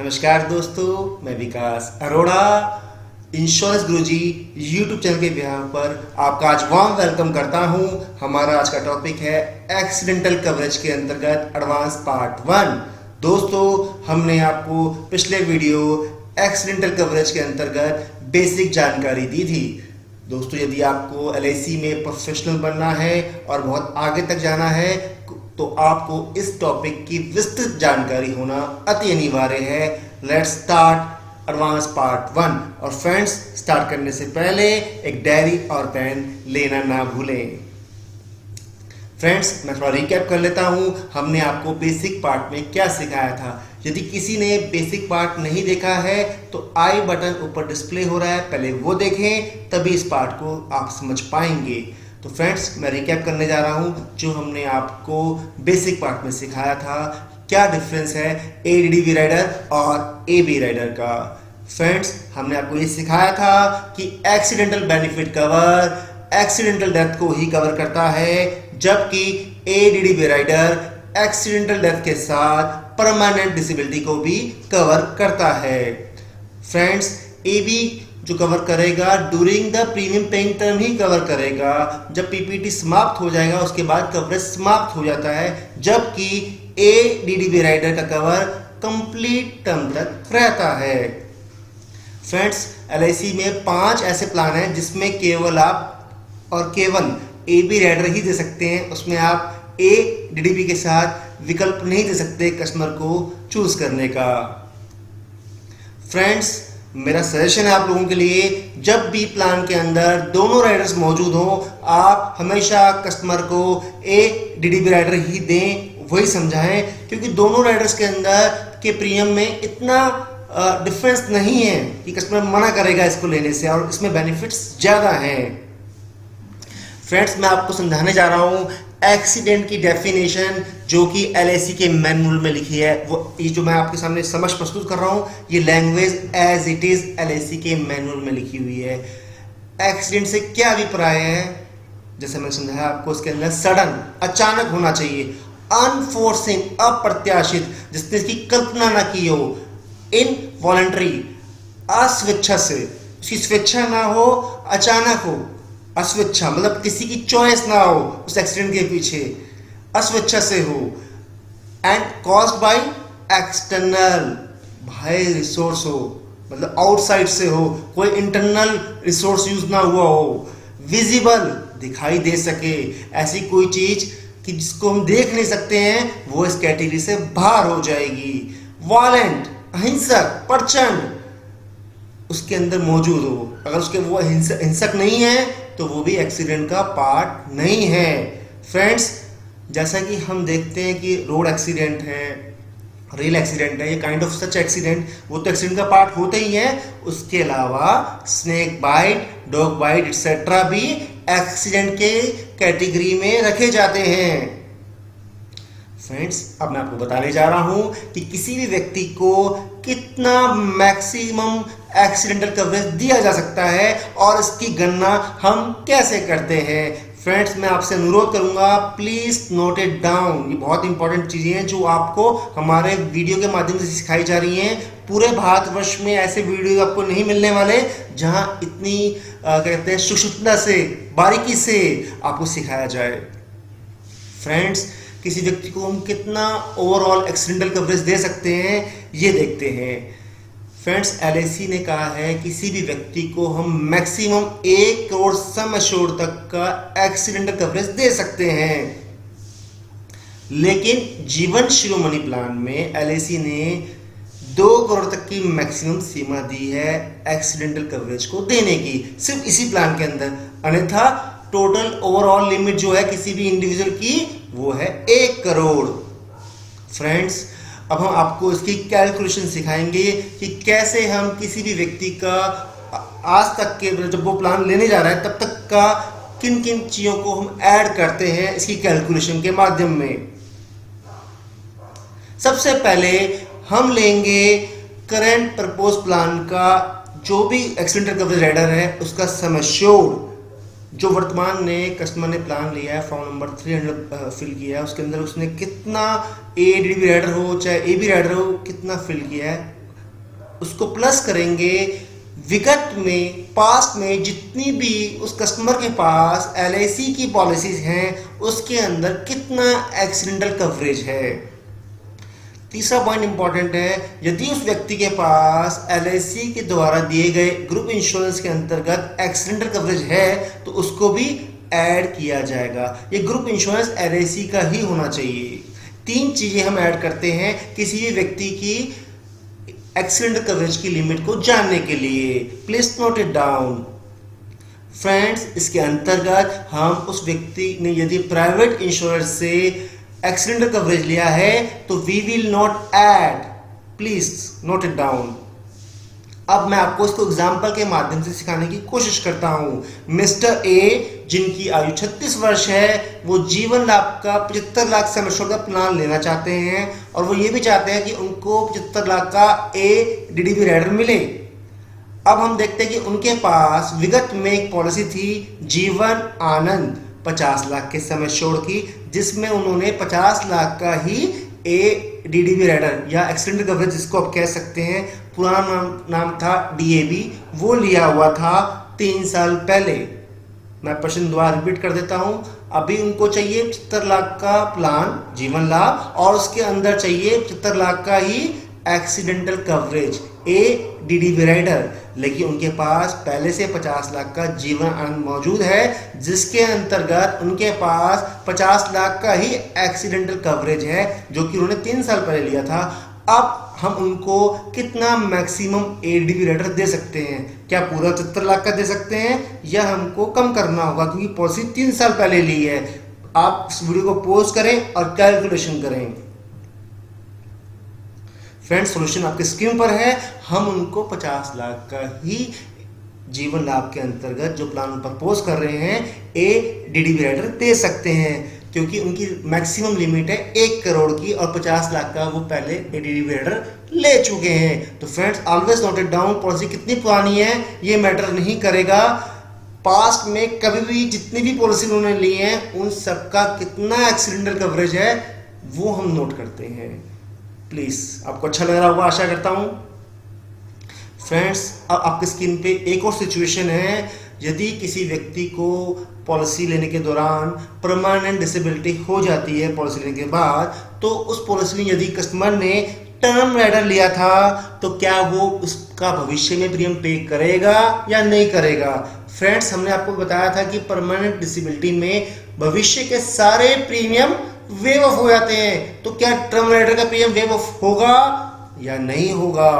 नमस्कार दोस्तों, मैं विकास अरोड़ा इंश्योरेंस गुरुजी यूट्यूब चैनल के बिहार पर आपका आज वार्म वेलकम करता हूं। हमारा आज का टॉपिक है एक्सीडेंटल कवरेज के अंतर्गत एडवांस पार्ट 1। दोस्तों, हमने आपको पिछले वीडियो एक्सीडेंटल कवरेज के अंतर्गत बेसिक जानकारी दी थी। दोस्तों, यदि आपको एलआईसी में प्रोफेशनल बनना है और बहुत आगे तक जाना है तो आपको इस टॉपिक की विस्तृत जानकारी होना अति अनिवार्य है। Let's start advance part 1। और फ्रेंड्स, स्टार्ट करने से पहले एक डायरी और पेन लेना ना भूलें। फ्रेंड्स, मैं थोड़ा रिकैप कर लेता हूं, हमने आपको बेसिक पार्ट में क्या सिखाया था। यदि किसी ने बेसिक पार्ट नहीं देखा है तो आई बटन ऊपर डिस्प्ले हो रहा है, पहले वो देखें, तभी इस पार्ट को आप समझ पाएंगे। तो फ्रेंड्स, मैं रिकैप करने जा रहा हूं जो हमने आपको बेसिक पार्ट में सिखाया था। क्या डिफरेंस है एडीडीबी राइडर और एबी राइडर का। फ्रेंड्स, हमने आपको ये सिखाया था कि accidental benefit cover accidental death को ही कवर करता है, जबकि एडीडीबी राइडर एक्सीडेंटल डेथ के साथ परमानेंट डिसेबिलिटी को भी कवर करता है। फ्रेंड्स, एबी जो कवर करेगा during the premium paying term he cover करेगा। जब पीपीटी समाप्त हो जाएगा उसके बाद कवरेज समाप्त हो जाता है, जबकि एडीडीबी राइडर का कवर कंप्लीट टर्म तक रहता है। फ्रेंड्स, एलआईसी में 5 ऐसे प्लान हैं जिसमें केवल आप और केवल एबी राइडर ही दे सकते हैं। उसमें आप एडीडीबी के साथ विकल्प नहीं दे सकते कस्टमर को चूज करने का। फ्रेंड्स, मेरा सजेशन है आप लोगों के लिए, जब भी प्लान के अंदर दोनों राइडर्स मौजूद हों, आप हमेशा कस्टमर को एडीडीबी राइडर ही दें, वही समझाएं, क्योंकि दोनों राइडर्स के अंदर के प्रीमियम में इतना डिफरेंस नहीं है कि कस्टमर मना करेगा इसको लेने से, और इसमें बेनिफिट्स ज़्यादा हैं। फ्रेंड्स, मैं आपको समझाने जा रहा हूँ एक्सीडेंट की डेफिनेशन जो कि एलआईसी के मैनुअल में लिखी है। वो ये जो मैं आपके सामने समझ प्रस्तुत कर रहा हूँ, ये language as it is LIC के मैनुअल में लिखी हुई है। एक्सीडेंट से क्या अभिप्राय है, जैसे मैंने समझाया आपको, इसके अंदर सडन अचानक होना चाहिए, अनफोर्सिंग अप्रत्याशित, जिसने इसकी कल्पना ना की हो, इनवॉलंटरी अस्वेच्छा से, उसकी स्वेच्छा ना हो, अचानक हो। अस्वेच्छा मतलब किसी की चॉइस ना हो उस एक्सीडेंट के पीछे, अस्वेच्छा से हो। एंड कॉज्ड बाय एक्सटर्नल, बाहरी रिसोर्स हो, मतलब आउटसाइड से हो, कोई इंटरनल रिसोर्स यूज ना हुआ हो। विजिबल, दिखाई दे सके, ऐसी कोई चीज कि जिसको हम देख नहीं सकते हैं, वो इस कैटेगरी से बाहर हो जाएगी। वायलेंट, अहिंसक, प्रचंड उसके अंदर मौजूद हो। अगर उसके वो हिंसक नहीं है तो वो भी एक्सीडेंट का पार्ट नहीं है। फ्रेंड्स, जैसा कि हम देखते हैं कि रोड एक्सीडेंट है, रेल एक्सीडेंट है, ये काइंड ऑफ सच एक्सीडेंट, वो तो एक्सीडेंट का पार्ट होते ही है। उसके अलावा snake bite, dog bite etcetera भी एक्सीडेंट के कैटेगरी में रखे जाते हैं। फ्रेंड्स, अब मैं आपको बताने जा रहा हूं कि किसी भी व्यक्ति को कितना मैक्सिमम एक्सीडेंटल कवरेज दिया जा सकता है और इसकी गणना हम कैसे करते हैं। फ्रेंड्स, मैं आपसे अनुरोध करूंगा, प्लीज नोट इट डाउन। ये बहुत इंपॉर्टेंट चीजें हैं जो आपको हमारे वीडियो के माध्यम से सिखाई जा रही हैं। पूरे भारतवर्ष में ऐसे वीडियो आपको नहीं मिलने वाले जहां इतनी कहते हैं सूक्ष्मता से, बारीकी से आपको सिखाया जाए। फ्रेंड्स, किसी व्यक्ति को हम कितना ओवरऑल एक्सीडेंटल कवरेज दे सकते हैं, ये देखते हैं। फ्रेंड्स, एलआईसी ने कहा है किसी भी व्यक्ति को हम मैक्सिमम 1 करोड़ सम एश्योर्ड तक का एक्सीडेंटल कवरेज दे सकते हैं। लेकिन जीवन शिरोमणि प्लान में एलआईसी ने 2 करोड़ तक की मैक्सिमम सीमा दी है एक्सीडेंटल कवरेज को देने की, सिर्फ इसी प्लान के अंदर। अन्यथा टोटल ओवरऑल लिमिट जो है किसी भी इंडिविजुअल की, वो है 1 करोड़। फ्रेंड्स, अब हम आपको इसकी कैलकुलेशन सिखाएंगे कि कैसे हम किसी भी व्यक्ति का आज तक के, जब वो प्लान लेने जा रहा है तब तक का, किन किन चीज़ों को हम ऐड करते हैं इसकी कैलकुलेशन के माध्यम में। सबसे पहले हम लेंगे करंट प्रपोज प्लान का जो भी एक्सीडेंटल कवरेज राइडर है उसका सम एश्योर्ड, जो वर्तमान ने कस्टमर ने प्लान लिया है, फॉर्म नंबर 300 फिल किया है, उसके अंदर उसने कितना एडीडीबी राइडर हो चाहे एबी राइडर हो, कितना फिल किया है, उसको प्लस करेंगे विगत में, पास्ट में जितनी भी उस कस्टमर के पास LIC की पॉलिसीज हैं उसके अंदर कितना एक्सीडेंटल कवरेज है। तीसरा पॉइंट इंपॉर्टेंट है, यदि उस व्यक्ति के पास LIC के द्वारा दिए गए ग्रुप इंश्योरेंस के अंतर्गत एक्सीडेंटल कवरेज है तो उसको भी ऐड किया जाएगा। ये ग्रुप इंश्योरेंस LIC का ही होना चाहिए। 3 चीजें हम ऐड करते हैं किसी भी व्यक्ति की एक्सीडेंटल कवरेज की लिमिट को जानने के लिए। Please note it down friends. इसके अंतर्गत हम उस व्यक्ति ने यदि प्राइवेट इंश्योरेंस से एक्सीडेंटल कवरेज लिया है तो we will not add, please note it down. अब मैं आपको इसको एग्जाम्पल के माध्यम से सिखाने की कोशिश करता हूं। मिस्टर ए जिनकी आयु 36 वर्ष है, वो जीवन लाभ का 75 लाख सम एश्योर्ड का प्लान लेना चाहते हैं और वो ये भी चाहते हैं कि उनको 75 लाख का ADDB राइडर मिले। अब हम देखते हैं कि उनके पास विगत में एक पॉलिसी थी जीवन आनंद 50 लाख के सम एश्योर्ड की, जिसमें उन्होंने 50 लाख का ही ADDB राइडर या एक्सीडेंटल कवरेज जिसको आप कह सकते हैं, पुराना नाम था DAB, वो लिया हुआ था 3 साल पहले। मैं प्रश्न दोबारा रिपीट कर देता हूं। अभी उनको चाहिए 75 लाख का प्लान जीवन लाभ और उसके अंदर चाहिए 75 लाख का ही एक्सीडेंटल कवरेज ADDB राइडर, लेकिन उनके पास पहले से 50 लाख का जीवन आनंद मौजूद है जिसके अंतर्गत उनके पास 50 लाख का ही एक्सीडेंटल कवरेज है जो कि उन्होंने 3 साल पहले लिया था। अब हम उनको कितना मैक्सिमम ADDB राइडर दे सकते हैं? क्या पूरा 75 लाख का दे सकते हैं या हमको कम करना होगा क्योंकि पॉलिसी 3 साल पहले ली है? आप इस वीडियो को पॉज करें और कैलकुलेशन करें। फ्रेंड्स, सॉल्यूशन आपके स्क्रीन पर है। हम उनको 50 लाख का ही जीवन लाभ के अंतर्गत जो प्लान प्रपोज कर रहे हैं ADDB राइडर दे सकते हैं क्योंकि उनकी मैक्सिमम लिमिट है 1 करोड़ की और 50 लाख का वो पहले ADDB राइडर ले चुके हैं। तो friends, always note it down. Policy कितनी पुरानी है ये मैटर नहीं करेगा, पास्ट में कभी भी जितनी भी पॉलिसी उन्होंने ली है उन सबका कितना एक्सीडेंटल कवरेज है वो हम नोट करते हैं। प्लीज, आपको अच्छा लग रहा होगा आशा करता हूं। फ्रेंड्स, अब आपके स्क्रीन पे एक और सिचुएशन है। यदि किसी व्यक्ति को पॉलिसी लेने के दौरान परमानेंट डिसेबिलिटी हो जाती है पॉलिसी लेने के बाद, तो उस पॉलिसी में यदि कस्टमर ने टर्म राइडर लिया था तो क्या वो उसका भविष्य में प्रीमियम पे करेगा या नहीं करेगा? फ्रेंड्स, हमने आपको बताया था कि परमानेंट डिसेबिलिटी में भविष्य के सारे प्रीमियम वेव ऑफ हो जाते हैं, तो क्या टर्म राइडर का प्रीमियम वेव ऑफ होगा या नहीं होगा?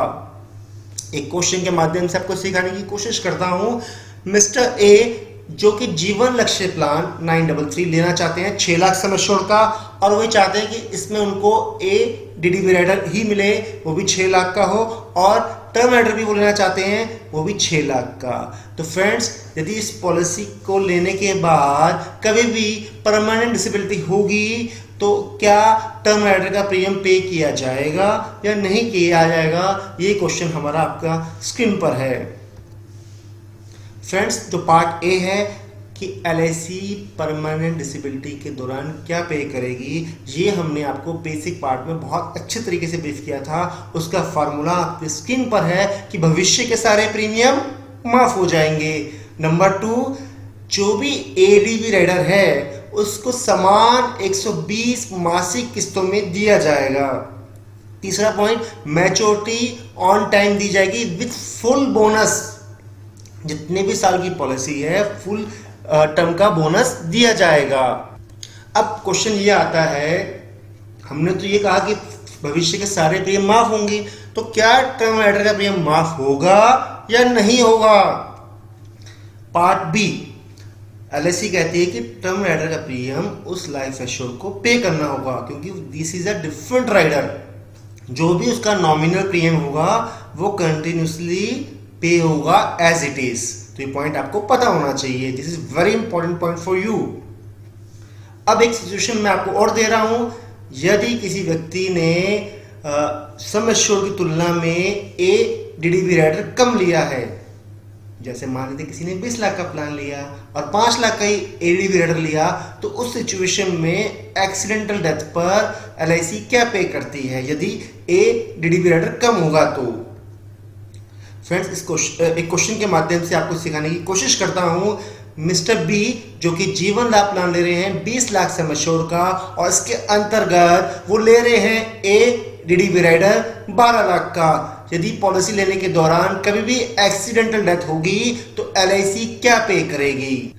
एक क्वेश्चन के माध्यम से आपको सिखाने की कोशिश करता हूं। मिस्टर ए जो कि जीवन लक्ष्य प्लान 933 लेना चाहते हैं 6 लाख सम एश्योर्ड का, और वही चाहते हैं कि इसमें उनको ADDB राइडर ही मिले, वो भी 6 लाख का हो, और टर्म राइडर भी वो लेना चाहते हैं वो भी 6 लाख का। तो फ्रेंड्स, यदि इस पॉलिसी को लेने के बाद कभी भी परमानेंट डिसेबिलिटी होगी तो क्या टर्म राइडर का प्रीमियम पे किया जाएगा या नहीं किया जाएगा? ये क्वेश्चन हमारा आपका स्क्रीन पर है। फ्रेंड्स, जो पार्ट ए है कि LIC परमानेंट डिसेबिलिटी के दौरान क्या पे करेगी, ये हमने आपको बेसिक पार्ट में बहुत अच्छे तरीके से ब्रीफ किया था। उसका फार्मूला आपकी स्क्रीन पर है कि भविष्य के सारे प्रीमियम माफ हो जाएंगे। नंबर 2, जो भी ADDB राइडर है उसको समान 120 मासिक किस्तों में दिया जाएगा। तीसरा पॉइंट, मैच्योरिटी ऑन टाइम दी जाएगी विथ फुल बोनस। जितने भी साल की पॉलिसी है फुल टर्म का बोनस दिया जाएगा। अब क्वेश्चन ये आता है, हमने तो ये कहा कि भविष्य के सारे प्रीमियम माफ होंगे, तो क्या टर्म राइडर का प्रीमियम माफ होगा या नहीं होगा? पार्ट बी, LIC कहती है कि टर्म राइडर का प्रीमियम उस लाइफ एश्योर्ड को पे करना होगा क्योंकि this is a different rider. जो भी उसका नॉमिनल प्रीमियम होगा वो कंटिन्यूसली पे होगा एज इट इज। तो ये पॉइंट आपको पता होना चाहिए। This is very important point for you. अब एक सिचुएशन मैं आपको और दे रहा हूं। यदि किसी व्यक्ति ने सम एश्योर्ड की तुलना में ADDB राइडर कम लिया है, जैसे मान लीजिए किसी ने 20 लाख का प्लान लिया और 5 लाख का ही ADDB राइडर लिया, तो उस सिचुएशन में एक्सीडेंटल डेथ पर LIC क्या पे करती है यदि ADDB राइडर कम होगा? तो फ्रेंड्स एक क्वेश्चन के माध्यम से आपको सिखाने की कोशिश करता हूँ। मिस्टर बी जो कि जीवन लाभ प्लान ले रहे हैं 20 लाख सम एश्योर्ड का, और इसके अंतर्गत वो ले रहे हैं ए डीडीबी राइडर 12 लाख का। यदि पॉलिसी लेने के दौरान कभी भी एक्सीडेंटल डेथ होगी तो एलआईसी क्या पे करेगी?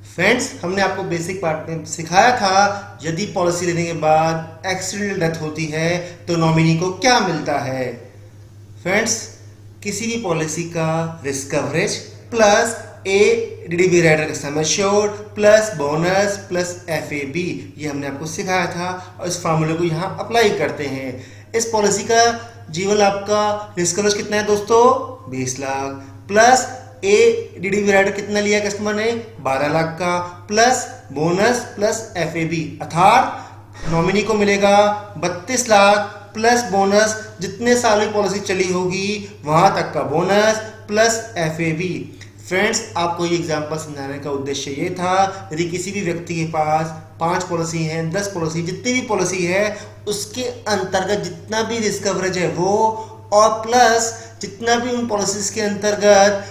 फ्रेंड्स, हमने आपको बेसिक पार्ट में सिखाया था यदि पॉलिसी लेने के बाद एक्सीडेंटल डेथ होती है तो नॉमिनी को क्या मिलता है। फ्रेंड्स, किसी भी पॉलिसी का रिस्क कवरेज प्लस ए डीडीबी राइडर का sum assured plus bonus plus FAB, ये हमने आपको सिखाया था और इस फार्मूले को यहाँ अप्लाई करते हैं। इस पॉलिसी का जीवन लाभ का रिस्क कवरेज कितना है दोस्तों? 20 लाख प्लस ए डीडीबी राइडर कितना लिया कस्टमर ने? 12 लाख का प्लस बोनस प्लस एफएबी, अर्थात नॉमिनी को मिलेगा 32 लाख प्लस बोनस, जितने साल की पॉलिसी चली होगी वहां तक का बोनस प्लस एफएबी। फ्रेंड्स, आपको ये एग्जांपल समझाने का उद्देश्य ये था, यदि किसी भी व्यक्ति के पास 5 पॉलिसी हैं, 10 पॉलिसी, जितनी भी पॉलिसी है उसके अंतर्गत जितना भी रिस्क कवरेज है वो, और प्लस जितना भी उन पॉलिसीज के अंतर्गत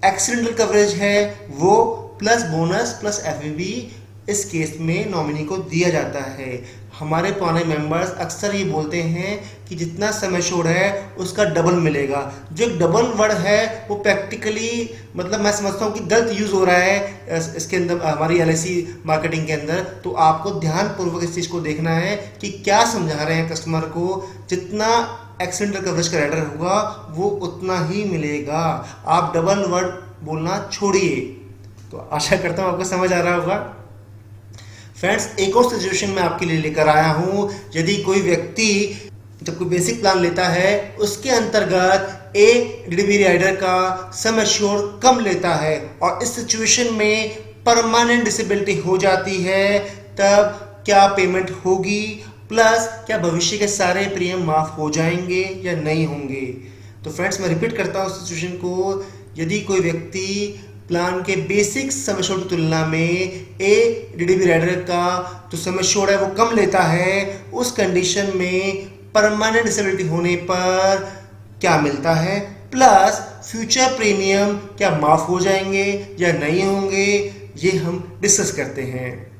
एक्सीडेंटल कवरेज है वो, प्लस बोनस प्लस एफएबी इस केस में नॉमिनी को दिया जाता है। हमारे पुराने मेंबर्स अक्सर ये बोलते हैं कि जितना सम एश्योर्ड है उसका डबल मिलेगा। जो एक डबल वर्ड है वो प्रैक्टिकली मतलब मैं समझता हूँ कि गलत यूज़ हो रहा है इसके अंदर, हमारी एलआईसी मार्केटिंग के अंदर। तो आपको ध्यानपूर्वक इस चीज़ को देखना है कि क्या समझा रहे हैं कस्टमर को। जितना एक्सीडेंटल कवरेज का राइडर होगा वो उतना ही मिलेगा। आप डबल वर्ड बोलना छोड़िए। तो आशा करता हूँ आपको समझ आ रहा होगा। फ्रेंड्स, एक और सिचुएशन मैं आपके लिए लेकर आया हूँ। यदि कोई व्यक्ति जब कोई बेसिक प्लान लेता है उसके अंतर्गत ए डीडीबी राइडर का सम एश्योर्ड कम लेता है और इस सिचुएशन में परमानेंट डिसेबिलिटी हो जाती है, तब क्या पेमेंट होगी, प्लस क्या भविष्य के सारे प्रीमियम माफ हो जाएंगे या नहीं होंगे? तो फ्रेंड्स, मैं रिपीट करता हूँ सिचुएशन को। यदि कोई व्यक्ति प्लान के बेसिक सम एश्योर्ड की तुलना में ए डीडीबी राइडर का जो सम एश्योर्ड है वो कम लेता है, उस कंडीशन में परमानेंट डिसेबिलिटी होने पर क्या मिलता है, प्लस फ्यूचर प्रीमियम क्या माफ हो जाएंगे या नहीं होंगे, ये हम डिस्कस करते हैं।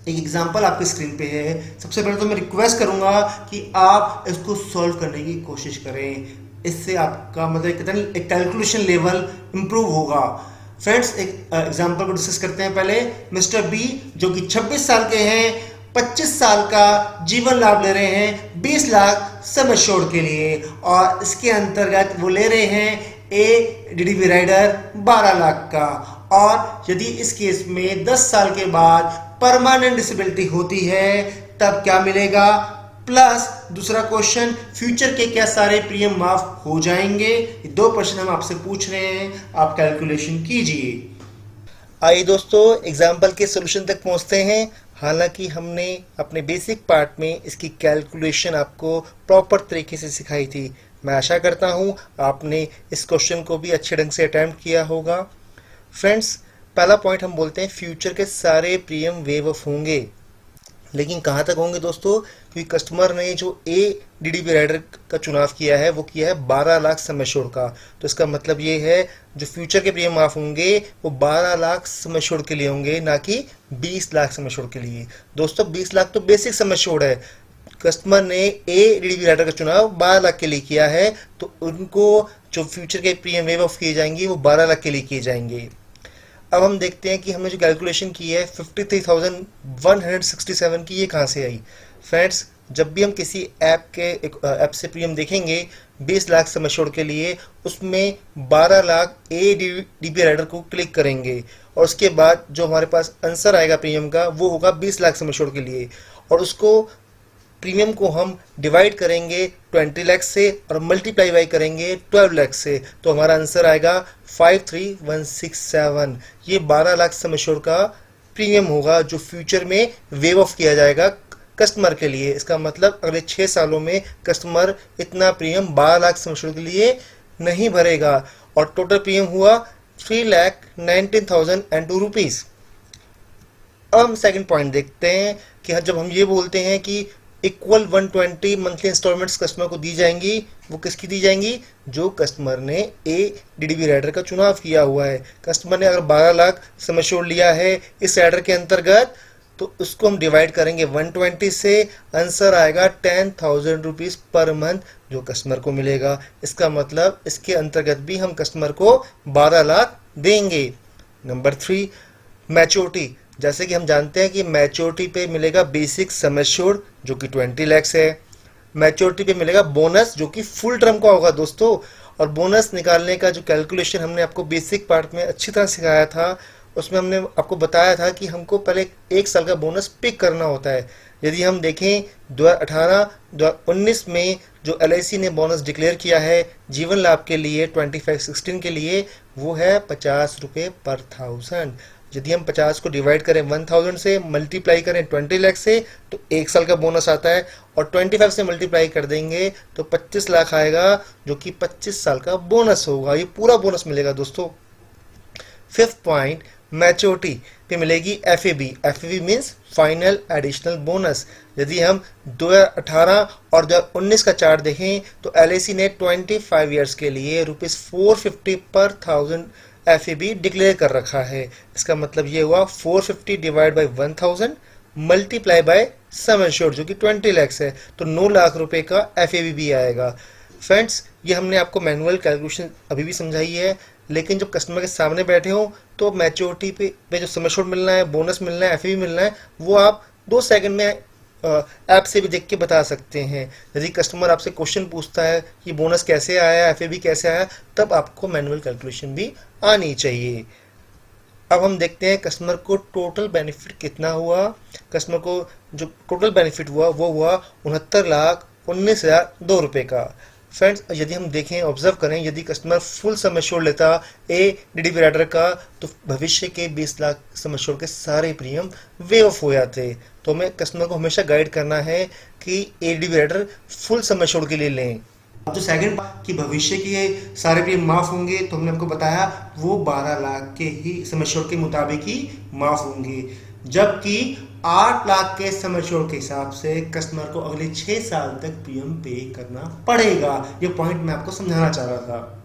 एक एग्जांपल आपके स्क्रीन पे है। सबसे पहले तो मैं रिक्वेस्ट करूंगा कि आप इसको सॉल्व करने की कोशिश करें। इससे आपका मतलब एक कैलकुलेशन लेवल इंप्रूव होगा। फ्रेंड्स, एक एग्जांपल को डिस्कस करते हैं। पहले मिस्टर बी जो कि 26 साल के हैं, 25 साल का जीवन लाभ ले रहे हैं 20 लाख सम एश्योर्ड के लिए, और इसके अंतर्गत वो ले रहे हैं ए डीडीबी राइडर 12 लाख का। और यदि इस केस में 10 साल के बाद परमानेंट डिसेबिलिटी होती है तब क्या मिलेगा, प्लस दूसरा क्वेश्चन फ्यूचर के क्या सारे प्रीमियम माफ हो जाएंगे। ये 2 प्रश्न हम आपसे पूछ रहे हैं, आप कैलकुलेशन कीजिए। आइए दोस्तों, एग्जाम्पल के सोल्यूशन तक पहुंचते हैं। हालांकि हमने अपने बेसिक पार्ट में इसकी कैलकुलेशन आपको प्रॉपर तरीके से सिखाई थी। मैं आशा करता हूं आपने इस क्वेश्चन को भी अच्छे ढंग से अटेम्प्ट किया होगा। फ्रेंड्स, पहला पॉइंट हम बोलते हैं फ्यूचर के सारे प्रीमियम वेव ऑफ होंगे, लेकिन कहाँ तक होंगे दोस्तों? क्योंकि कस्टमर ने जो ए डीडीबी राइडर का चुनाव किया है वो किया है 12 लाख सम एश्योर्ड का। तो इसका मतलब ये है जो फ्यूचर के प्रीमियम माफ होंगे वो 12 लाख सम एश्योर्ड के लिए होंगे, ना कि 20 लाख सम एश्योर्ड के लिए। दोस्तों, 20 लाख तो बेसिक सम एश्योर्ड है। कस्टमर ने ए डीडीबी राइडर का चुनाव 12 लाख के लिए किया है, तो उनको जो फ्यूचर के प्रीमियम वेव ऑफ किए जाएंगे वो 12 लाख के लिए किए जाएंगे। अब हम देखते हैं कि हमने जो कैलकुलेशन की है 53,167 की, ये कहाँ से आई? फ्रेंड्स, जब भी हम किसी ऐप से प्रीमियम देखेंगे 20 लाख सम एश्योर्ड के लिए, उसमें 12 लाख ए डीबी राइडर को क्लिक करेंगे और उसके बाद जो हमारे पास आंसर आएगा प्रीमियम का वो होगा 20 लाख सम एश्योर्ड के लिए, और उसको प्रीमियम को हम डिवाइड करेंगे 20 लाख से और मल्टीप्लाई बाई करेंगे 12 लाख से, तो हमारा आंसर आएगा 53,167। ये 12 लाख सम एश्योर्ड का प्रीमियम होगा जो फ्यूचर में वेव ऑफ किया जाएगा कस्टमर के लिए। इसका मतलब अगले 6 सालों में कस्टमर इतना प्रीमियम 12 लाख सम एश्योर्ड के लिए नहीं भरेगा, और टोटल प्रीमियम हुआ 3,19,002 रुपीज़। अब हम सेकंड पॉइंट देखते हैं कि जब हम ये बोलते हैं कि इक्वल 120 मंथली इंस्टॉलमेंट्स कस्टमर को दी जाएंगी। वो किसकी दी जाएंगी? जो कस्टमर ने ए डीडीबी राइडर का चुनाव किया हुआ है। कस्टमर ने अगर 12 लाख सम एश्योर्ड लिया है इस राइडर के अंतर्गत, तो उसको हम डिवाइड करेंगे 120 से, आंसर आएगा 10,000 रुपीज पर मंथ जो कस्टमर को मिलेगा। इसका मतलब इसके अंतर्गत भी हम कस्टमर को 12 लाख देंगे। Number 3, maturity. जैसे कि हम जानते हैं कि मैच्योरिटी पे मिलेगा बेसिक सम एश्योर्ड जो कि 20 लैक्स है। मैच्योरिटी पे मिलेगा बोनस जो कि फुल टर्म का होगा दोस्तों। और बोनस निकालने का जो कैलकुलेशन हमने आपको बेसिक पार्ट में अच्छी तरह सिखाया था, उसमें हमने आपको बताया था कि हमको पहले 1 साल का बोनस पिक करना होता है। यदि हम देखें 2018-2019 में जो LIC ने बोनस डिक्लेयर किया है जीवन लाभ के लिए 25-16 के लिए, वो है 50 रुपये पर 1000। यदि हम 50 को डिवाइड करें 1000 से, मल्टीप्लाई करें 20 लाख से, तो 1 साल का बोनस आता है। और 25 से मल्टीप्लाई कर देंगे तो 25 लाख आएगा जो कि 25 साल का बोनस होगा। ये पूरा बोनस मिलेगा दोस्तों। 5th पॉइंट, मैच्योरिटी पे मिलेगी FAB। FAB means final additional bonus. यदि हम 2018 और 2019 का चार्ट देखें तो LIC ने 25 ईयर्स के लिए ₹450 पर 1000 FAB डिक्लेयर कर रखा है। इसका मतलब ये हुआ 450 divide by 1000 multiply by sum assured जो कि 20 लैक्स है, तो 9 लाख रुपए का FAB भी आएगा। फ्रेंड्स, ये हमने आपको मैनुअल कैलकुलेशन अभी भी समझाई है, लेकिन जब कस्टमर के सामने बैठे हो तो मैच्योरिटी पे जो सम एश्योर्ड मिलना है, बोनस मिलना है, FAB मिलना है, वो आप 2 सेकंड में ऐप से भी देख के बता सकते हैं। यदि कस्टमर आपसे क्वेश्चन पूछता है कि बोनस कैसे आया, FAB कैसे आया, तब आपको मैनुअल कैलकुलेशन भी आनी चाहिए। अब हम देखते हैं कस्टमर को टोटल बेनिफिट कितना हुआ। कस्टमर को जो टोटल बेनिफिट हुआ वो हुआ 69,19,002 रुपये का। फ्रेंड्स, यदि हम देखें, ऑब्जर्व करें, यदि कस्टमर फुल सम एश्योर्ड लेता डीडीबी राइडर का, तो भविष्य के 20 लाख सम एश्योर्ड के सारे प्रीमियम वेव ऑफ हो जाते। तो हमें कस्टमर को हमेशा गाइड करना है कि DDB rider full sum assured के लिए लें। अब जो सेकंड कि भविष्य के सारे प्रीमियम माफ होंगे, तो हमने आपको बताया वो 12 लाख के ही सम एश्योर्ड के मुताबिक ही माफ होंगे, जबकि 8 लाख के सम एश्योर्ड के हिसाब से कस्टमर को अगले 6 साल तक प्रीमियम पे करना पड़ेगा। ये पॉइंट मैं आपको समझाना चाह रहा था।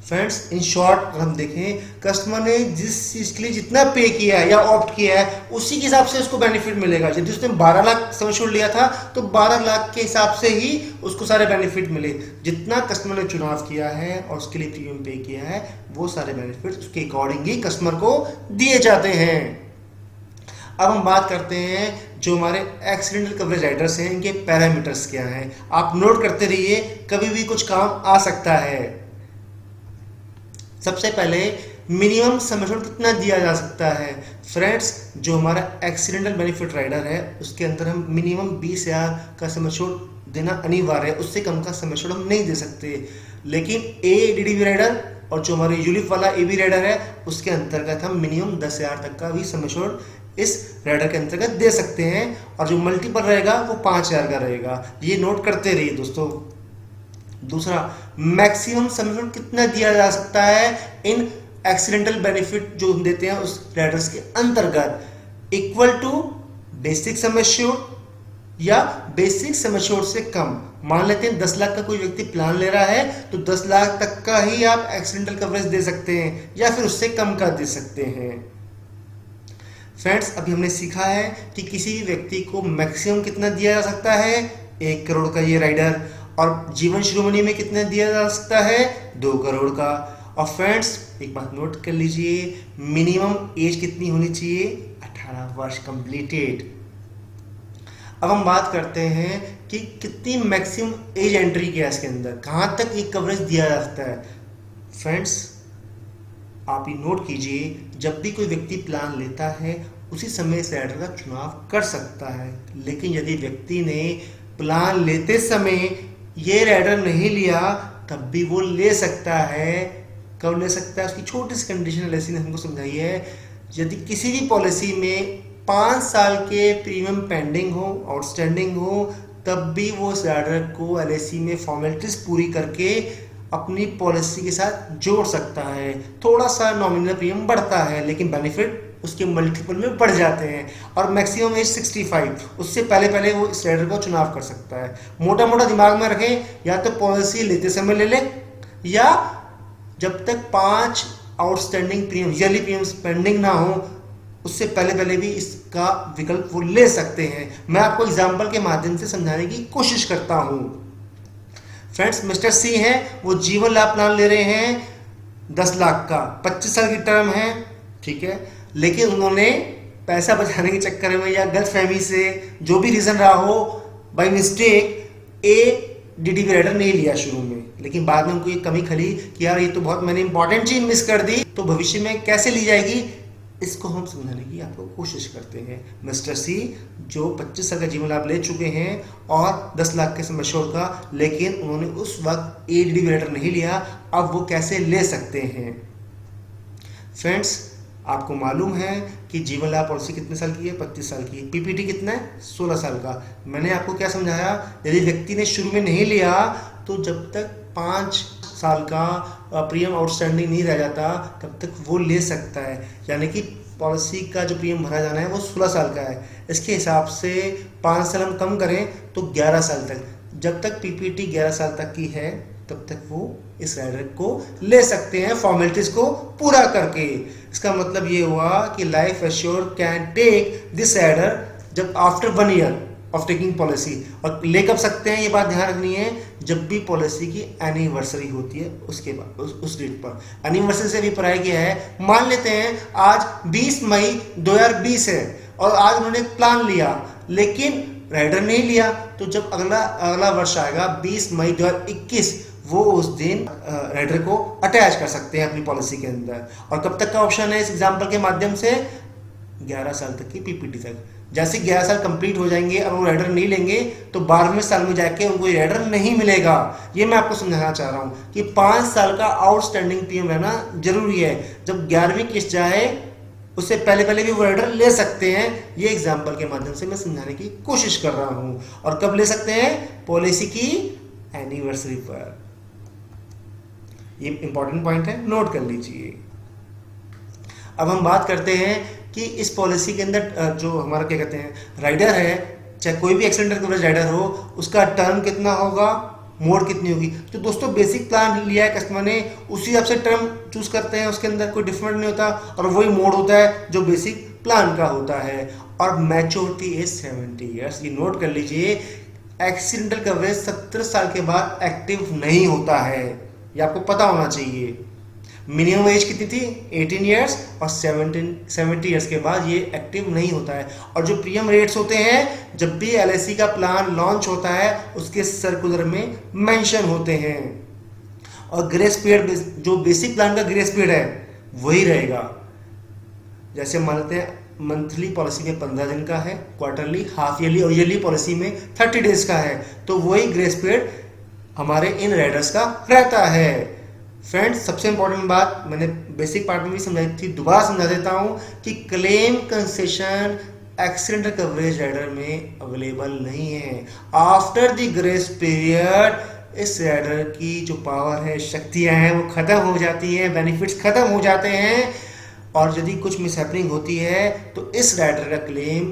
फ्रेंड्स, इन शॉर्ट अगर हम देखें, कस्टमर ने जिस चीज के लिए जितना पे किया है या ऑप्ट किया है उसी के हिसाब से उसको बेनिफिट मिलेगा। यदि उसने 12 लाख सम एश्योर्ड लिया था तो 12 लाख के हिसाब से ही उसको सारे बेनिफिट मिले। जितना कस्टमर ने चुनाव किया है और उसके लिए प्रीमियम पे किया है, वो सारे बेनिफिट उसके अकॉर्डिंग ही कस्टमर को दिए जाते हैं। अब हम बात करते हैं जो हमारे एक्सीडेंटल कवरेज राइडर्स हैं, इनके पैरामीटर्स क्या हैं। आप नोट करते रहिए, कभी भी कुछ काम आ सकता है। सबसे पहले मिनिमम सम एश्योर्ड कितना दिया जा सकता है। फ्रेंड्स, जो हमारा एक्सीडेंटल बेनिफिट राइडर है उसके अंदर हम मिनिमम 20,000 का सम एश्योर्ड देना अनिवार्य है, उससे कम का सम एश्योर्ड हम नहीं दे सकते। लेकिन डीडीबी राइडर और जो हमारे यूलिप वाला AB राइडर है उसके अंतर्गत हम मिनिमम 10,000 तक का भी सम एश्योर्ड इस राइडर के अंतर्गत दे सकते हैं, और जो मल्टीपल रहेगा वो 5,000 का रहेगा। ये नोट करते रहिए दोस्तों। दूसरा, मैक्सिमम सम एश्योर्ड कितना दिया जा सकता है इन एक्सीडेंटल बेनिफिट जो हम देते हैं उस राइडर्स के अंतर्गत, equal to basic sum assured या बेसिक सम एश्योर्ड से कम। मान लेते हैं 10 लाख का कोई व्यक्ति प्लान ले रहा है तो 10 लाख तक का ही आप एक्सीडेंटल कवरेज दे सकते हैं या फिर उससे कम का दे सकते हैं। फ्रेंड्स, अभी हमने सीखा है कि किसी भी व्यक्ति को मैक्सिमम कितना दिया जा सकता है, 1 करोड़ का ये राइडर, और जीवन शिरोमणि में कितना दिया जा सकता है, 2 करोड़ का। और फ्रेंड्स, एक बात नोट कर लीजिए, मिनिमम एज कितनी होनी चाहिए, 18 वर्ष कंप्लीटेड। अब हम बात करते हैं कि कितनी मैक्सिमम एज एंट्री किया है इसके अंदर, कहाँ तक ये कवरेज दिया जा सकता है। फ्रेंड्स, आप ये नोट कीजिए, जब भी कोई व्यक्ति प्लान लेता है उसी समय इस राइडर का चुनाव कर सकता है। लेकिन यदि व्यक्ति ने प्लान लेते समय ये राइडर नहीं लिया तब भी वो ले सकता है। कब ले सकता है, उसकी छोटी सी कंडीशन LIC ने हमको समझाई है। यदि किसी भी पॉलिसी में 5 साल के प्रीमियम पेंडिंग हो, आउटस्टैंडिंग हो, तब भी वो उस राइडर को LIC में फॉर्मेलिटीज पूरी करके अपनी पॉलिसी के साथ जोड़ सकता है। थोड़ा सा नॉमिनल प्रीमियम बढ़ता है लेकिन बेनिफिट उसके मल्टीपल में बढ़ जाते हैं, और मैक्सिमम एज 65, उससे पहले पहले वो इस राइडर को चुनाव कर सकता है। मोटा मोटा दिमाग में रखें, या तो पॉलिसी लेते समय ले ले, या जब तक 5 outstanding premium yearly premium pending ना हो उससे पहले पहले भी इसका विकल्प वो ले सकते हैं। मैं आपको एग्जाम्पल के माध्यम से समझाने की कोशिश करता हूं। फ्रेंड्स, मिस्टर सी हैं, वो जीवन लाभ प्लान ले रहे हैं 10 लाख का, 25 साल की टर्म है, ठीक है, लेकिन उन्होंने पैसा बचाने के चक्कर में या गलतफहमी से, जो भी रीजन रहा हो, बाय मिस्टेक ADDB राइडर नहीं लिया शुरू में, लेकिन बाद में उनको ये कमी खली कि यार ये तो बहुत मैंने इंपॉर्टेंट चीज मिस कर दी, तो भविष्य में कैसे ली जाएगी, इसको हम समझाने की आपको कोशिश करते हैं। मिस्टर सी जो 25 साल का जीवन लाभ ले चुके हैं और 10 लाख के सम एश्योर्ड का, लेकिन उन्होंने उस वक्त ADDB राइडर नहीं लिया, अब वो कैसे ले सकते हैं। फ्रेंड्स, आपको मालूम है कि जीवन लाभ पॉलिसी कितने साल की है, 25 साल की, PPT कितना है, 16 साल का। मैंने आपको क्या समझाया, यदि व्यक्ति ने शुरू में नहीं लिया तो जब तक 5 साल का प्रीमियम आउटस्टैंडिंग नहीं रह जाता तब तक वो ले सकता है, यानी कि पॉलिसी का जो प्रीमियम भरा जाना है वो 16 साल का है। इसके हिसाब से 5 साल हम कम करें तो 11 साल तक, जब तक PPT 11 साल तक की है तब तक वो इस राइडर को ले सकते हैं फॉर्मेलिटीज को पूरा करके। इसका मतलब ये हुआ कि life assure can take this rider जब after 1 year of taking policy, और ले कब सकते हैं ये बात ध्यान रखनी है, जब भी पॉलिसी की एनिवर्सरी होती है उसके बाद उस डेट पर। एनिवर्सरी से भी पढ़ाया गया है, मान लेते हैं आज 20 मई 2020 है और आज उन्होंने एक प्लान लिया लेकिन राइडर नहीं लिया, तो जब अगला वर्ष आएगा 20 मई 2021 वो उस दिन राइडर को अटैच कर सकते हैं अपनी पॉलिसी के अंदर। और कब तक का ऑप्शन है इस एग्जाम्पल के माध्यम से, 11 साल तक की PPT तक। जैसे 11 साल कंप्लीट हो जाएंगे और वो राइडर नहीं लेंगे तो 12वें साल में जाके उनको ये राइडर नहीं मिलेगा। ये मैं आपको समझाना चाह रहा हूँ कि 5 साल का आउटस्टैंडिंग प्रीमियम रहना जरूरी है। जब 11वीं किस्त जाए उससे पहले पहले भी वो राइडर ले सकते हैं। ये एग्जाम्पल के माध्यम से मैं समझाने की कोशिश कर रहा हूँ। और कब ले सकते हैं, पॉलिसी की एनिवर्सरी पर। ये इंपॉर्टेंट पॉइंट है, नोट कर लीजिए। अब हम बात करते हैं कि इस पॉलिसी के अंदर जो हमारा क्या कहते हैं राइडर है, चाहे कोई भी एक्सीडेंटल कवरेज राइडर हो, उसका टर्म कितना होगा, मोड कितनी होगी। तो दोस्तों बेसिक प्लान लिया है कस्टमर ने, उसी हिसाब से टर्म चूज करते हैं, उसके अंदर कोई डिफरेंट नहीं होता और वही मोड होता है जो बेसिक प्लान का होता है। और मैच्योरिटी इज 70 ईयर्स। ये नोट कर लीजिए, एक्सीडेंटल कवरेज 17 साल के बाद एक्टिव नहीं होता है, ये आपको पता होना चाहिए। मिनिमम एज कितनी थी, 18 ईयर्स, और 70 ईयर्स के बाद ये एक्टिव नहीं होता है। और जो प्रीमियम रेट्स होते हैं जब भी LIC का प्लान लॉन्च होता है उसके सर्कुलर में मेंशन होते हैं। और ग्रेस पीरियड, जो बेसिक प्लान का ग्रेस पीरियड है वही रहेगा। जैसे मान लेते हैं मंथली पॉलिसी में 15 दिन का है, क्वार्टरली, हाफ ईयरली और ईयरली पॉलिसी में 30 डेज का है, तो वही ग्रेस पीरियड हमारे इन राइडर्स का रहता है। फ्रेंड्स, सबसे इंपॉर्टेंट बात मैंने बेसिक पार्ट में भी समझाई थी, दोबारा समझा देता हूं कि claim concession accidental coverage rider में अवेलेबल नहीं है। आफ्टर द ग्रेस पीरियड इस राइडर की जो पावर है, शक्तियां हैं, वो खत्म हो जाती हैं, बेनिफिट्स खत्म हो जाते हैं। और यदि कुछ मिसहैपनिंग होती है तो इस राइडर का क्लेम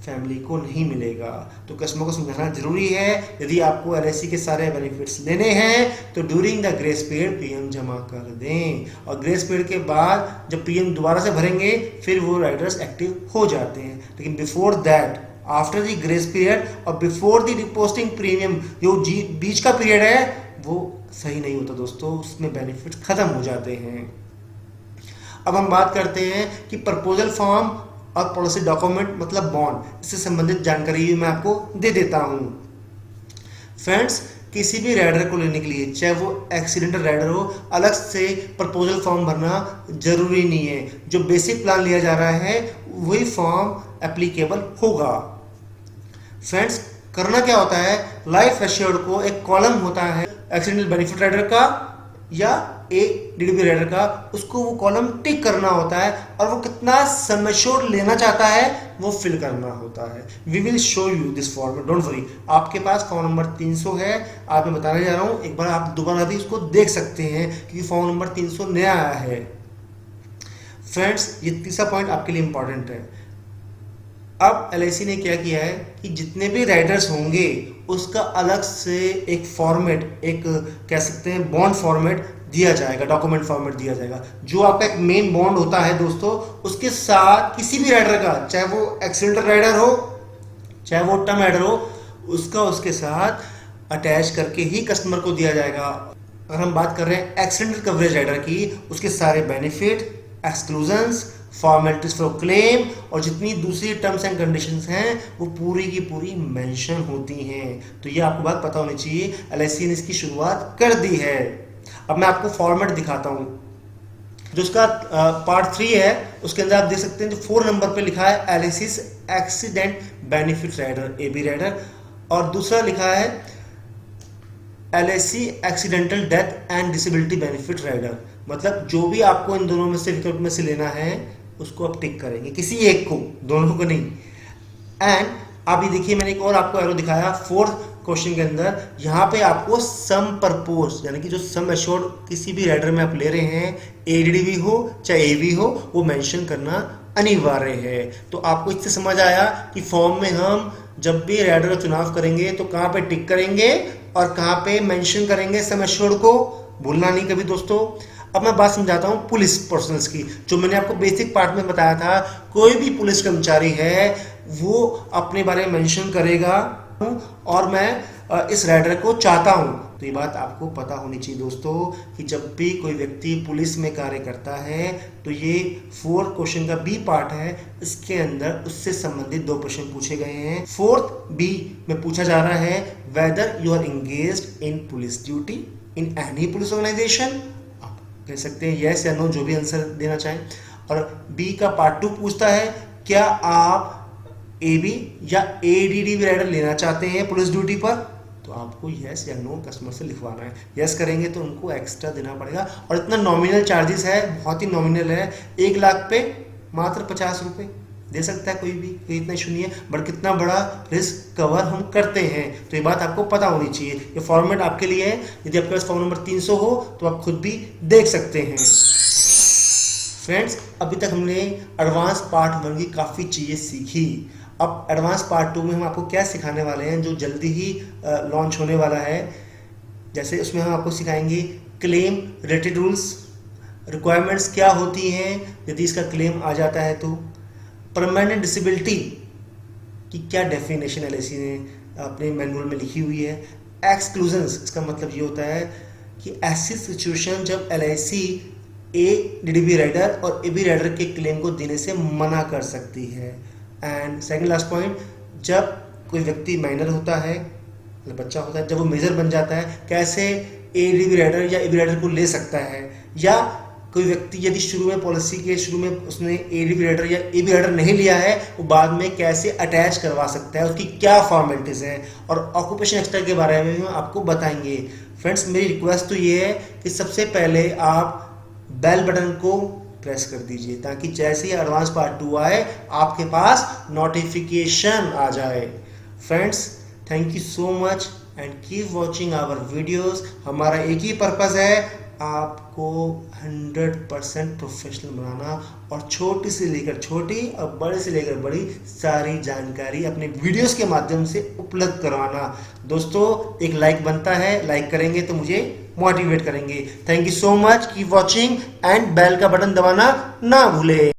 फैमिली को नहीं मिलेगा। तो कस्टमर को समझाना जरूरी है, यदि आपको LIC के सारे बेनिफिट्स लेने हैं तो during the grace period premium जमा कर दें, और ग्रेस पीरियड के बाद जब प्रीमियम दोबारा से भरेंगे फिर वो राइडर्स एक्टिव हो जाते हैं। लेकिन before that, after the grace period और बिफोर द डिपोस्टिंग प्रीमियम, जो बीच का पीरियड है वो सही नहीं होता दोस्तों, उसमें बेनिफिट्स खत्म हो जाते हैं। अब हम बात करते हैं कि प्रपोजल फॉर्म और पॉलिसी डॉक्यूमेंट मतलब बॉन्ड, इससे संबंधित जानकारी भी मैं आपको दे देता हूं। फ्रेंड्स, किसी भी राइडर को लेने के लिए, चाहे वो एक्सीडेंटल राइडर हो, अलग से प्रपोजल फॉर्म भरना जरूरी नहीं है। जो बेसिक प्लान लिया जा रहा है वही फॉर्म एप्लीकेबल होगा। फ्रेंड्स, करना क्या होता है, लाइफ एश्योर्ड को एक कॉलम होता है एक्सीडेंटल बेनिफिट राइडर का या ADDB राइडर का, उसको वो कॉलम टिक करना होता है और वो कितना सम एश्योर्ड लेना चाहता है वो फिल करना होता है। We will show you this form, don't worry. आपके पास फॉर्म नंबर 300 है, आप मैं बताने जा रहा हूँ, एक बार आप दोबारा भी इसको देख सकते हैं क्योंकि फॉर्म नंबर 300 नया आया है। फ्रेंड्स, ये तीसरा पॉइंट आपके लिए इंपॉर्टेंट है। अब एलआईसी ने क्या किया है कि जितने भी राइडर्स होंगे उसका अलग से एक फॉर्मेट, एक कह सकते हैं बॉन्ड फॉर्मेट दिया जाएगा, डॉक्यूमेंट फॉर्मेट दिया जाएगा। जो आपका एक मेन बॉन्ड होता है दोस्तों, उसके साथ किसी भी राइडर का, चाहे वो एक्सीडेंटल राइडर हो चाहे वो टर्म राइडर हो, उसका उसके साथ अटैच करके ही कस्टमर को दिया जाएगा। अगर हम बात कर रहे हैं एक्सीडेंटल कवरेज राइडर की, उसके सारे benefit, exclusions, formalities for claim और जितनी दूसरी टर्म्स एंड कंडीशंस हैं वो पूरी की पूरी मेंशन होती हैं। तो ये आपको बात पता होनी चाहिए, एलआईसी ने इसकी शुरुआत कर दी है। अब मैं आपको फॉर्मेट दिखाता हूँ। जो उसका पार्ट 3 है उसके अंदर आप देख सकते हैं जो 4 नंबर पे लिखा है LIC accident benefit rider, AB rider, और दूसरा लिखा है LIC accidental death and disability benefit rider. मतलब जो भी आपको इन दोनों में से विकल्प में से लेना है उसको आप टिक करेंगे, किसी एक को, दोनों को नहीं। एंड अभी देखिए मैंने एक और आपको एरो दिखाया 4th क्वेश्चन के अंदर। यहाँ पे आपको सम परपोज यानी कि जो सम एश्योर्ड किसी भी राइडर में आप ले रहे हैं, एडीडी हो चाहे एवी हो, वो मेंशन करना अनिवार्य है। तो आपको इससे समझ आया कि फॉर्म में हम जब भी राइडर का चुनाव करेंगे तो कहाँ पे टिक करेंगे और कहाँ पे मेंशन करेंगे सम एश्योर्ड को, भूलना नहीं कभी दोस्तों। अब मैं बात समझाता हूँ पुलिस पर्सनल्स की। जो मैंने आपको बेसिक पार्ट में बताया था, कोई भी पुलिस कर्मचारी है वो अपने बारे में मेंशन करेगा और मैं इस राइडर को चाहता हूँ। तो ये बात आपको पता होनी चाहिए दोस्तों कि जब भी कोई व्यक्ति पुलिस में कार्य करता है तो ये 4 क्वेश्चन का बी पार्ट है, इसके अंदर उससे संबंधित 2 प्रश्न पूछे गए हैं। 4th बी में पूछा जा रहा है whether you are engaged in police duty in any police organisation. आप कह सकते हैं यस या नो, जो भी आंसर देना चाहें। और बी का पार्ट 2 पूछता है क्या आप एबी या एडीडी राइडर लेना चाहते हैं पुलिस ड्यूटी पर। तो आपको यस या नो कस्टमर से लिखवाना है। यस करेंगे तो उनको एक्स्ट्रा देना पड़ेगा और इतना नॉमिनल चार्जेस है, बहुत ही नॉमिनल है। 1 लाख पे मात्र 50 रुपये दे सकता है कोई भी, कोई इतना इशू नहीं है। बट कितना बड़ा रिस्क कवर हम करते हैं, तो ये बात आपको पता होनी चाहिए। ये फॉर्मेट आपके लिए है, यदि आपके पास फॉर्म नंबर 300 हो तो आप खुद भी देख सकते हैं। फ्रेंड्स, अभी तक हमने एडवांस पार्ट 1 की काफ़ी चीज़ें सीखी। अब एडवांस पार्ट 2 में हम आपको क्या सिखाने वाले हैं जो जल्दी ही लॉन्च होने वाला है। जैसे उसमें हम आपको सिखाएंगे क्लेम रिलेटेड रूल्स, रिक्वायरमेंट्स क्या होती हैं यदि इसका क्लेम आ जाता है तो, परमानेंट डिसेबिलिटी की क्या डेफिनेशन एलआईसी ने अपने मैनुअल में लिखी हुई है, एक्सक्लूजन्स, इसका मतलब ये होता है कि ऐसी सिचुएशन जब एलआईसी एडीडी राइडर और एबी राइडर के क्लेम को देने से मना कर सकती है। एंड सेकंड लास्ट पॉइंट, जब कोई व्यक्ति माइनर होता है, मतलब बच्चा होता है, जब वो मेजर बन जाता है, कैसे एडीडी राइडर या एबी राइडर को ले सकता है। या कोई व्यक्ति यदि शुरू में पॉलिसी के शुरू में उसने एडीडी राइडर या एबी राइडर नहीं लिया है, वो बाद में कैसे अटैच करवा सकता है, उसकी क्या फॉर्मेलिटीज़ हैं, और ऑक्यूपेशन एक्स्ट्रा के बारे में भी हम आपको बताएंगे। फ्रेंड्स, मेरी रिक्वेस्ट तो ये है कि सबसे पहले आप बेल बटन को प्रेस कर दीजिए ताकि जैसे ही एडवांस पार्ट 2 आए आपके पास नोटिफिकेशन आ जाए। Friends, thank you so much and keep watching our videos. हमारा एक ही पर्पस है, आपको 100% प्रोफेशनल बनाना और छोटी से लेकर छोटी और बड़े से लेकर बड़ी सारी जानकारी अपने वीडियोस के माध्यम से उपलब्ध करवाना। दोस्तों, एक लाइक बनता है, लाइक करेंगे तो मुझे मोटिवेट करेंगे। Thank you so much, keep watching and bell का बटन दबाना ना भूले।